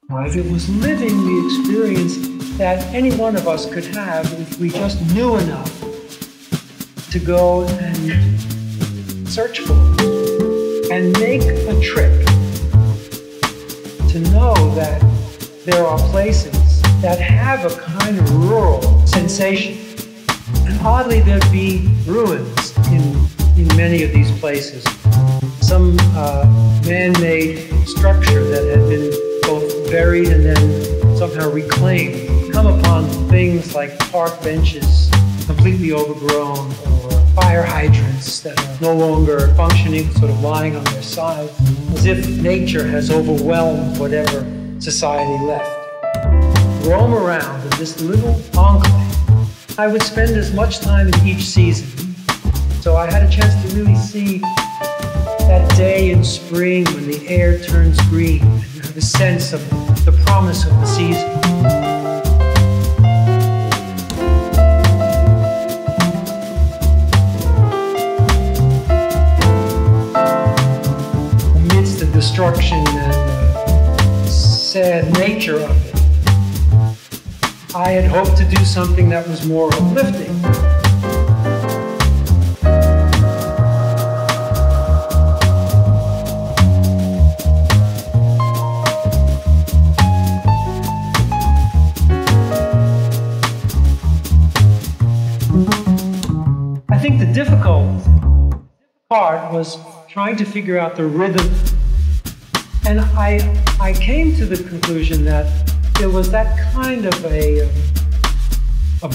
If it was living the experience that any one of us could have if we just knew enough to go and search for it and make a trip to know that there are places that have a kind of rural sensation. And oddly, there'd be ruins in many of these places. Some man-made structure that had been both buried and then somehow reclaimed. Come upon things like park benches completely overgrown, or fire hydrants that are no longer functioning, sort of lying on their sides, as if nature has overwhelmed whatever society left. Roam around in this little enclave. I would spend as much time in each season, so I had a chance to really see that day in spring when the air turns green, and you have a sense of the promise of the season. Amidst the destruction and sad nature of it, I had hoped to do something that was more uplifting. I think the difficult part was trying to figure out the rhythm. And I came to the conclusion that there was that kind of a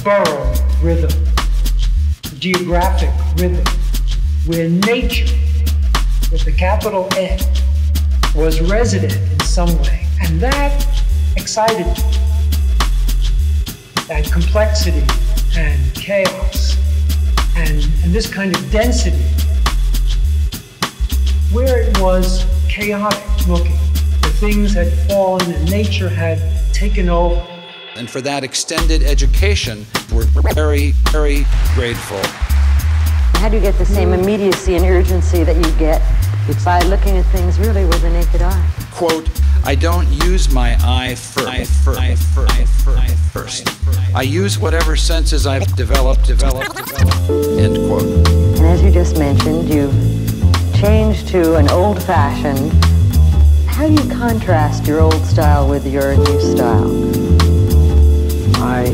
burrow rhythm, a geographic rhythm, where nature, with the capital N, was resident in some way. And that excited me. That complexity and chaos and this kind of density, where it was chaotic looking. The things had fallen and nature had taken over. And for that extended education, we're very, very grateful. How do you get the same immediacy and urgency that you get by looking at things really with the naked eye? Quote, I don't use my eye first. I use whatever senses I've developed. End quote. And as you just mentioned, you've changed to an old-fashioned. How do you contrast your old style with your new style? I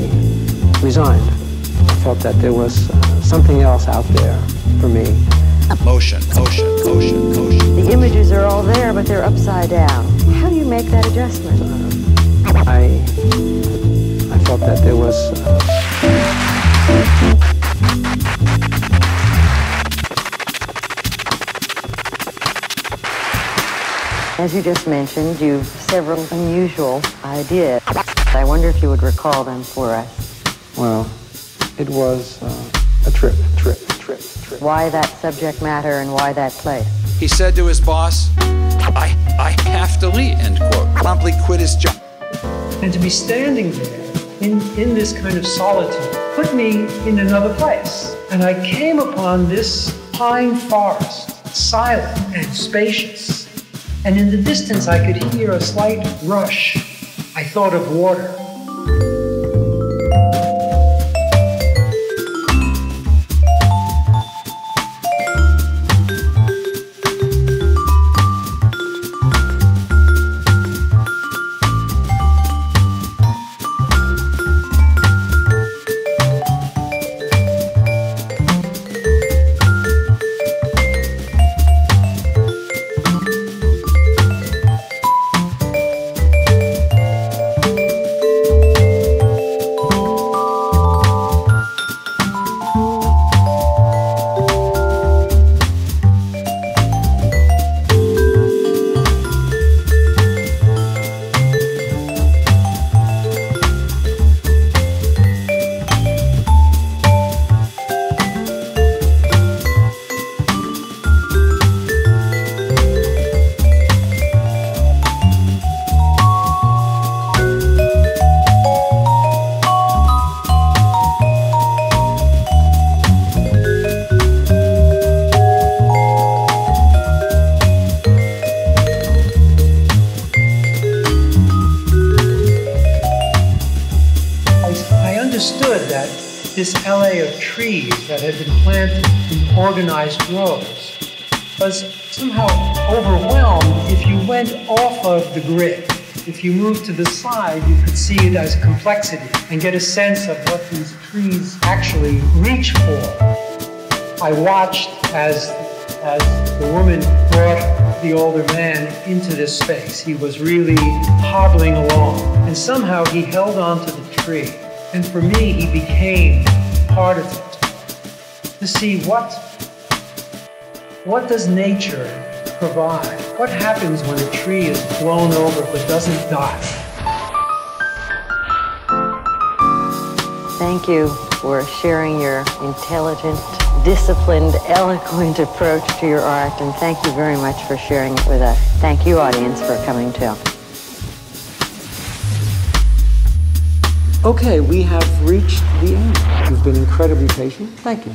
resigned. I felt that there was something else out there for me. Motion. The images are all there, but they're upside down. How do you make that adjustment? I felt that there was... As you just mentioned, you've several unusual ideas. I wonder if you would recall them for us. Well, it was a trip. Why that subject matter and why that place? He said to his boss, I have to leave, end quote. Promptly quit his job. And to be standing there in this kind of solitude put me in another place. And I came upon this pine forest, silent and spacious. And in the distance, I could hear a slight rush. I thought of water. understood that this LA of trees that had been planted in organized rows was somehow overwhelmed if you went off of the grid. If you moved to the side, you could see it as complexity and get a sense of what these trees actually reach for. I watched as the woman brought the older man into this space. He was really hobbling along, and somehow he held on to the tree. And for me, he became part of it. To see what does nature provide? What happens when a tree is blown over but doesn't die? Thank you for sharing your intelligent, disciplined, eloquent approach to your art, and thank you very much for sharing it with us. Thank you, audience, for coming too. Okay, we have reached the end. You've been incredibly patient. Thank you.